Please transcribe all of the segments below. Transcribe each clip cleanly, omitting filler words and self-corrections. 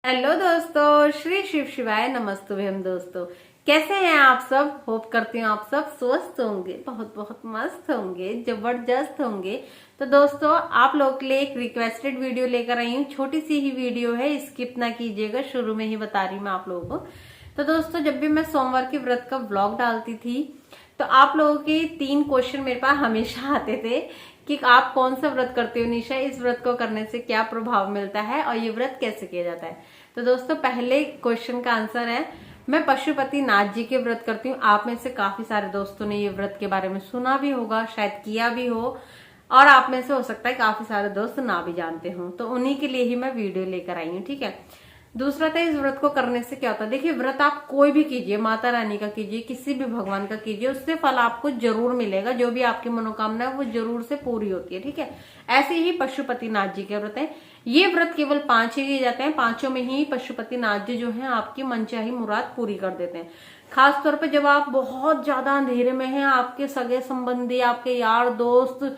Hello दोस्तों, श्री शिव शिवाय नमस्तुभ्यम। दोस्तों कैसे हैं आप सब? होप करती हूँ आप सब स्वस्थ होंगे, बहुत बहुत मस्त होंगे, जबरदस्त होंगे। तो दोस्तों आप लोग के लिए एक रिक्वेस्टेड वीडियो लेकर आई हूँ। छोटी सी ही वीडियो है, स्किप ना कीजिएगा, शुरू में ही बता रही हूँ मैं आप लोगों को। तो दोस्तों जब भी मैं सोमवार के व्रत का व्लॉग डालती थी तो आप लोगों के 3 क्वेश्चन मेरे पास हमेशा आते थे कि आप कौन सा व्रत करते हो निशा, इस व्रत को करने से क्या प्रभाव मिलता है और ये व्रत कैसे किया जाता है। तो दोस्तों पहले क्वेश्चन का आंसर है, मैं पशुपतिनाथ जी के व्रत करती हूँ। आप में से काफी सारे दोस्तों ने ये व्रत के बारे में सुना भी होगा, शायद किया भी हो, और आप में से हो सकता है काफी सारे दोस्त ना भी जानते हो। तो उन्हीं के लिए ही मैं वीडियो लेकर आई हूँ, ठीक है। दूसरा था, इस व्रत को करने से क्या होता है। देखिए व्रत आप कोई भी कीजिए, माता रानी का कीजिए, किसी भी भगवान का कीजिए, उससे फल आपको जरूर मिलेगा। जो भी आपकी मनोकामना है वो जरूर से पूरी होती है, ठीक है। ऐसे ही पशुपतिनाथ जी के व्रत है। ये व्रत केवल 5 ही किए जाते हैं। 5 में ही पशुपतिनाथ जी जो है आपकी मनचाही मुराद पूरी कर देते हैं। खास तौर पर जब आप बहुत ज्यादा अंधेरे में हैं, आपके सगे संबंधी, आपके यार दोस्त,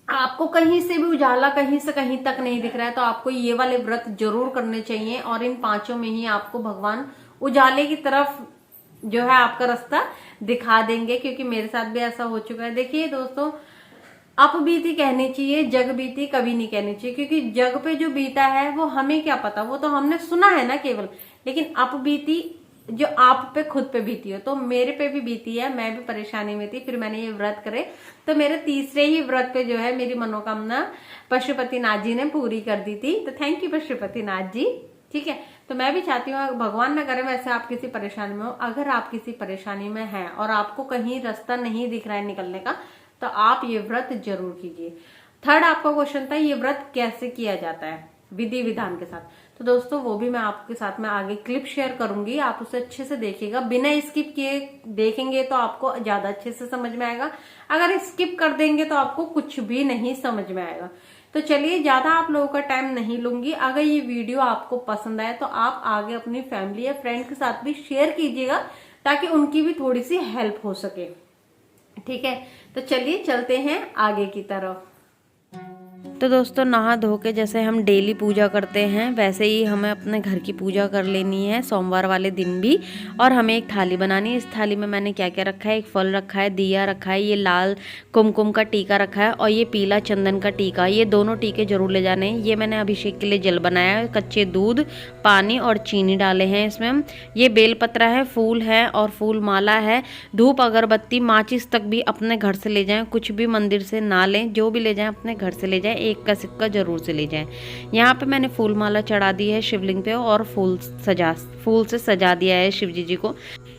आपको कहीं से भी उजाला कहीं से कहीं तक नहीं दिख रहा है, तो आपको ये वाले व्रत जरूर करने चाहिए। और इन 5 में ही आपको भगवान उजाले की तरफ जो है आपका रास्ता दिखा देंगे, क्योंकि मेरे साथ भी ऐसा हो चुका है। देखिए दोस्तों, अप बीती कहनी चाहिए, जग बीती कभी नहीं कहनी चाहिए, क्योंकि जग पे जो बीता है वो हमें क्या पता, वो तो हमने सुना है ना केवल। लेकिन अप बीती जो आप पे खुद पे बीती हो, तो मेरे पे भी बीती है, मैं भी परेशानी में थी, फिर मैंने ये व्रत करे। तो मेरे तीसरे ही व्रत पे जो है मेरी मनोकामना पशुपतिनाथ जी ने पूरी कर दी थी। तो थैंक यू पशुपतिनाथ जी, ठीक है। तो मैं भी चाहती हूँ भगवान ना करे वैसे आप किसी परेशानी में हो। अगर आप किसी परेशानी में हैं और आपको कहीं रास्ता नहीं दिख रहा है निकलने का, तो आप ये व्रत जरूर कीजिए। थर्ड आपका क्वेश्चन था, ये व्रत कैसे किया जाता है विधि विधान के साथ। तो दोस्तों वो भी मैं आपके साथ में आगे क्लिप शेयर करूंगी, आप उसे अच्छे से देखिएगा। बिना स्किप किए देखेंगे तो आपको ज्यादा अच्छे से समझ में आएगा, अगर स्किप कर देंगे तो आपको कुछ भी नहीं समझ में आएगा। तो चलिए ज्यादा आप लोगों का टाइम नहीं लूंगी। अगर ये वीडियो आपको पसंद आए तो आप आगे अपनी फैमिली या फ्रेंड के साथ भी शेयर कीजिएगा, ताकि उनकी भी थोड़ी सी हेल्प हो सके, ठीक है। तो चलिए चलते हैं आगे की तरफ। तो दोस्तों नहा धो के जैसे हम डेली पूजा करते हैं, वैसे ही हमें अपने घर की पूजा कर लेनी है सोमवार वाले दिन भी। और हमें एक थाली बनानी है। इस थाली में मैंने क्या क्या रखा है, एक फल रखा है, दिया रखा है, ये लाल कुमकुम का टीका रखा है, और ये पीला चंदन का टीका। ये दोनों टीके जरूर ले जाने हैं। ये मैंने अभिषेक के लिए जल बनाया है, कच्चे दूध, पानी और चीनी डाले हैं इसमें। ये बेलपत्र है, फूल है और फूल माला है, धूप, अगरबत्ती, माचिस तक भी अपने घर से ले जाएं। कुछ भी मंदिर से ना लें, जो भी ले जाएं अपने घर से ले जाएं। एक का सिक्का जरूर से ले जाएं। यहाँ पे मैंने फूल माला चढ़ा दी है शिवलिंग पे, और फूल से सजा दिया है शिवजी जी को।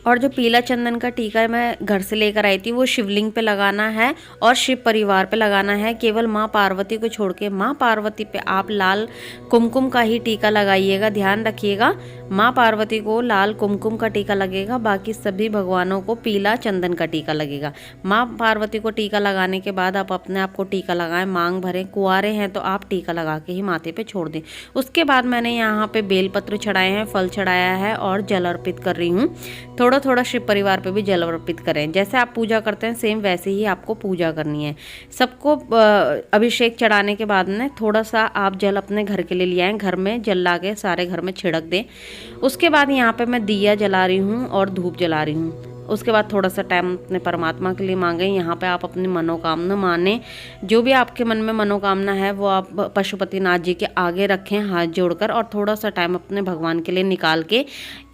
और जो पीला चंदन का टीका मैं घर से लेकर आई थी, वो शिवलिंग पे लगाना है और शिव परिवार पे लगाना है। केवल माँ पार्वती को छोड़ के माँ पार्वती पे आप लाल कुमकुम का ही टीका लगाइएगा। ध्यान रखिएगा, माँ पार्वती को लाल कुमकुम का टीका लगेगा, बाकी सभी भगवानों को पीला चंदन का टीका लगेगा। माँ पार्वती को टीका लगाने के बाद आप अपने आप को टीका लगाएं, मांग भरें। कुंवारे हैं तो आप टीका लगा के ही माथे पे छोड़ दें। उसके बाद मैंने यहाँ पे बेलपत्र चढ़ाए हैं, फल चढ़ाया है और जल अर्पित कर रही हूँ। थोड़ा थोड़ा शिव परिवार पे भी जल अर्पित करें। जैसे आप पूजा करते हैं सेम वैसे ही आपको पूजा करनी है। सबको अभिषेक चढ़ाने के बाद में थोड़ा सा आप जल अपने घर के लिए ले आएं, घर में जल ला के सारे घर में छिड़क दें। उसके बाद यहाँ पे मैं दिया जला रही हूँ और धूप जला रही हूँ। उसके बाद थोड़ा सा टाइम अपने परमात्मा के लिए मांगे। यहाँ पे आप अपनी मनोकामना माने, जो भी आपके मन में मनोकामना है वो आप पशुपतिनाथ जी के आगे रखें हाथ जोड़कर, और थोड़ा सा टाइम अपने भगवान के लिए निकाल के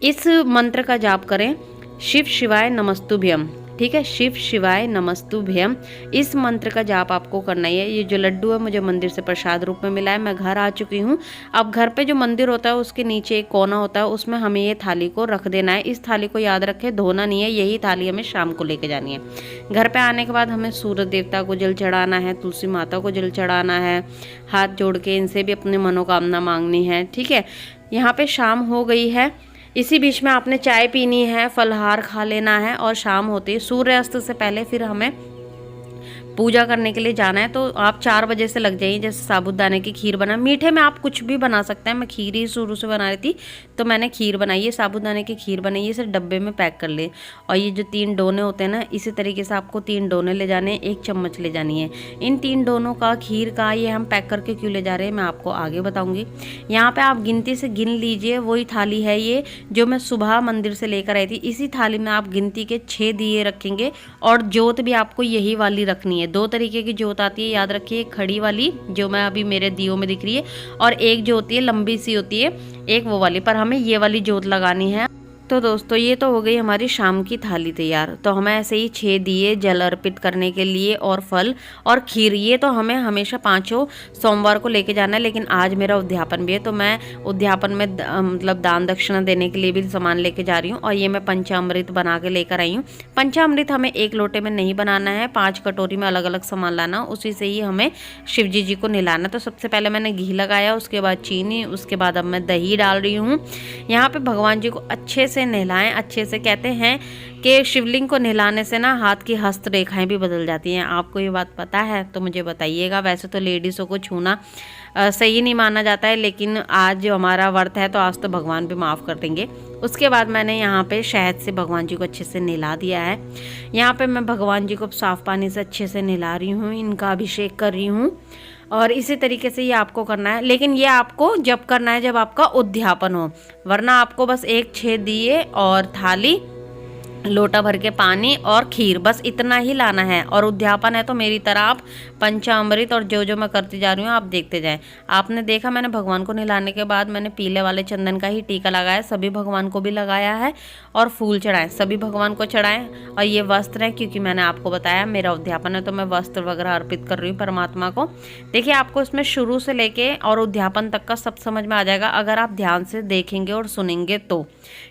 इस मंत्र का जाप करें, शिव शिवाय नमस्तुभ्यम, ठीक है। शिव शिवाय नमस्तुभ्यम, इस मंत्र का जाप आपको करना ही है। ये जो लड्डू है मुझे मंदिर से प्रसाद रूप में मिला है, मैं घर आ चुकी हूँ। अब घर पे जो मंदिर होता है उसके नीचे एक कोना होता है, उसमें हमें ये थाली को रख देना है। इस थाली को याद रखें, धोना नहीं है, यही थाली हमें शाम को लेके जानी है। घर पे आने के बाद हमें सूर्य देवता को जल चढ़ाना है, तुलसी माता को जल चढ़ाना है, हाथ जोड़ के इनसे भी अपनी मनोकामना मांगनी है, ठीक है। यहाँ पे शाम हो गई है, इसी बीच में आपने चाय पीनी है, फलहार खा लेना है, और शाम होते ही सूर्यास्त से पहले फिर हमें पूजा करने के लिए जाना है तो आप 4 बजे से लग जाइए। जैसे साबूदाने की खीर बना, मीठे में आप कुछ भी बना सकते हैं, मैं खीर ही शुरू से बना रही थी तो मैंने खीर बनाई है, साबूदाने की खीर बनाई है। इसे डब्बे में पैक कर ले। और ये जो 3 डोने होते हैं ना, इसी तरीके से आपको 3 डोने ले जाने हैं, 1 चम्मच ले जानी है। इन 3 डोनों का खीर का ये हम पैक करके क्यों ले जा रहे हैं मैं आपको आगे बताऊंगी। यहाँ पे आप गिनती से गिन लीजिए, वही थाली है ये जो मैं सुबह मंदिर से लेकर आई थी। इसी थाली में आप गिनती के 6 दिए रखेंगे और जोत भी आपको यही वाली रखनी है। 2 तरीके की जोत आती है, याद रखिए, खड़ी वाली जो मैं अभी मेरे दियों में दिख रही है, और एक जो होती है लंबी सी होती है, एक वो वाली, पर हमें ये वाली जोत लगानी है। तो दोस्तों ये तो हो गई हमारी शाम की थाली तैयार। तो हमें ऐसे ही 6 दिए जल अर्पित करने के लिए और फल और खीर, ये तो हमें हमेशा 5 सोमवार को लेके जाना है। लेकिन आज मेरा उद्यापन भी है तो मैं उद्यापन में मतलब दान दक्षिणा देने के लिए भी सामान लेके जा रही हूँ। और ये मैं पंचामृत बना के लेकर आई हूँ। पंचामृत हमें 1 लोटे में नहीं बनाना है, 5 कटोरी में अलग अलग सामान लाना, उसी से ही हमें शिव जी को नहलाना। तो सबसे पहले मैंने घी लगाया, उसके बाद चीनी, उसके बाद अब मैं दही डाल रही हूँ। यहाँ पे भगवान जी को अच्छे से नहलाएं। अच्छे से कहते हैं कि शिवलिंग को नहलाने से ना हाथ की हस्तरेखाएं भी बदल जाती हैं। आपको ये बात पता है तो मुझे बताइएगा। वैसे तो लेडीज़ों को छूना सही नहीं माना जाता है, लेकिन आज जो हमारा व्रत है तो आज तो भगवान भी माफ़ कर देंगे। उसके बाद मैंने यहाँ पे शहद से भगवान जी को अच्छे से नहला दिया है। यहाँ पे मैं भगवान जी को साफ़ पानी से अच्छे से नहला रही हूँ, इनका अभिषेक कर रही हूँ। और इसी तरीके से ये आपको करना है, लेकिन ये आपको जब करना है जब आपका उद्यापन हो, वरना आपको बस 1 6 दिए और थाली, लोटा भर के पानी और खीर, बस इतना ही लाना है। और उद्यापन है तो मेरी तरह आप पंचामृत और जो जो मैं करती जा रही हूँ आप देखते जाएं। आपने देखा मैंने भगवान को नहलाने के बाद मैंने पीले वाले चंदन का ही टीका लगाया, सभी भगवान को भी लगाया है, और फूल चढ़ाए, सभी भगवान को चढ़ाएं। और ये वस्त्र है क्योंकि मैंने आपको बताया मेरा उद्यापन है तो मैं वस्त्र वगैरह अर्पित कर रही हूँ परमात्मा को। देखिए आपको इसमें शुरू से लेके और उद्यापन तक का सब समझ में आ जाएगा अगर आप ध्यान से देखेंगे और सुनेंगे तो।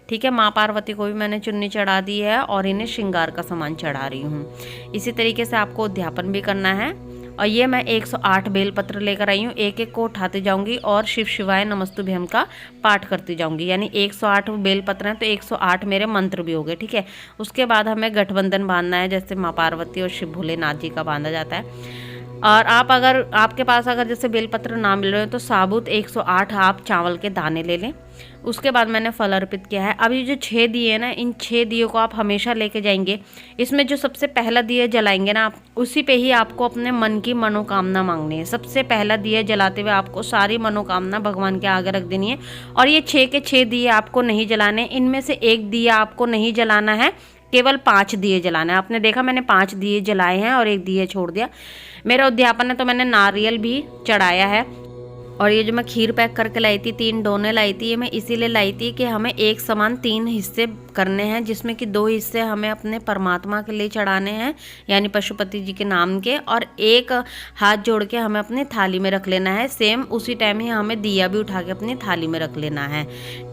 ठीक है, माँ पार्वती को भी मैंने चुन्नी चढ़ा दी है और इन्हें श्रृंगार का सामान चढ़ा रही हूँ। इसी तरीके से आपको उद्यापन भी करना है। और ये मैं 108 बेलपत्र लेकर आई हूँ, एक एक को उठाते जाऊंगी और शिव शिवाय नमस्तुभ्यम का पाठ करती जाऊंगी। यानी 108 बेलपत्र हैं तो 108 मेरे मंत्र भी हो गए। ठीक है, उसके बाद हमें गठबंधन बांधना है, जैसे माँ पार्वती और शिव भोलेनाथ जी का बांधा जाता है। और आप अगर आपके पास अगर जैसे बेलपत्र ना मिल रहे हो तो साबुत 108 आप चावल के दाने ले लें। उसके बाद मैंने फल अर्पित किया है। अब ये जो 6 दिए हैं ना, इन 6 दियों को आप हमेशा लेके जाएंगे। इसमें जो सबसे पहला दिया जलाएंगे ना आप, उसी पे ही आपको अपने मन की मनोकामना मांगनी है। सबसे पहला दिया जलाते हुए आपको सारी मनोकामना भगवान के आगे रख देनी है। और ये 6 के 6 दिए आपको नहीं जलाने, इनमें से 1 दिया आपको नहीं जलाना है, केवल 5 दिए जलाना है। आपने देखा मैंने 5 दिए जलाए हैं और 1 दिया छोड़ दिया। मेरा उद्यापन है तो मैंने नारियल भी चढ़ाया है। और ये जो मैं खीर पैक करके लाई थी, 3 डोने लाई थी, ये मैं इसीलिए लाई थी कि हमें एक समान 3 हिस्से करने हैं, जिसमें कि 2 हिस्से हमें अपने परमात्मा के लिए चढ़ाने हैं यानी पशुपति जी के नाम के, और 1 हाथ जोड़ के हमें अपनी थाली में रख लेना है। सेम उसी टाइम ही हमें दिया भी उठा के अपनी थाली में रख लेना है।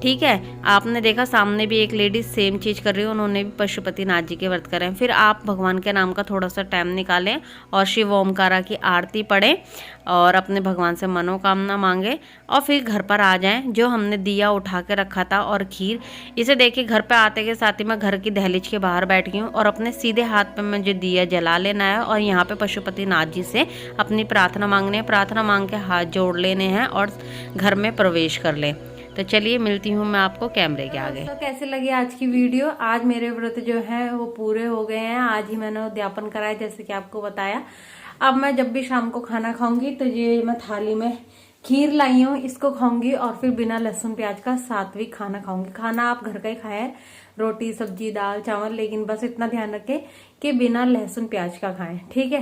ठीक है, आपने देखा सामने भी एक लेडी सेम चीज़ कर रही है, उन्होंने भी पशुपति नाथ जी के व्रत करें हैं। फिर आप भगवान के नाम का थोड़ा सा टाइम निकालें और शिव ओमकारा की आरती पढ़ें और अपने भगवान से मनोकामना मांगे और फिर घर पर आ जाएं। जो हमने दिया उठा के रखा था और खीर, इसे देखिए घर पे आते के साथ ही मैं घर की दहलीज के बाहर बैठ गई हूँ और अपने सीधे हाथ पे मुझे दिया जला लेना है और यहाँ पे पशुपति नाथ जी से अपनी प्रार्थना मांगनी है। प्रार्थना मांग के हाथ जोड़ लेने हैं और घर में प्रवेश कर लें। तो चलिए मिलती हूँ मैं आपको कैमरे के आगे। तो कैसे लगी आज की वीडियो? आज मेरे व्रत जो है वो पूरे हो गए हैं। आज ही मैंने उद्यापन कराया जैसे कि आपको बताया। अब मैं जब भी शाम को खाना खाऊंगी तो ये मैं थाली में खीर लाई हूँ, इसको खाऊंगी और फिर बिना लहसुन प्याज का सात्विक खाना खाऊंगी। खाना आप घर का ही खाएं, रोटी सब्जी दाल चावल, लेकिन बस इतना ध्यान रखें कि बिना लहसुन प्याज का खाएं। ठीक है,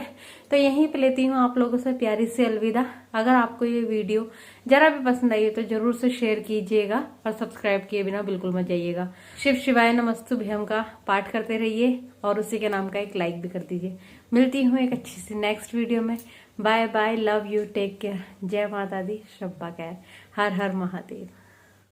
तो यहीं पे लेती हूँ आप लोगों से प्यारी से अलविदा। अगर आपको ये वीडियो जरा भी पसंद आई है तो जरूर से शेयर कीजिएगा और सब्सक्राइब किए बिना बिल्कुल मत जाइएगा। शिव शिवाय नमस्तुभ्यम का पाठ करते रहिए और उसी के नाम का एक लाइक भी कर दीजिए। मिलती हूँ एक अच्छी सी नेक्स्ट वीडियो में। Bye bye, love you, take care, जय माता दी, शब्बा खैर, हर हर महादेव।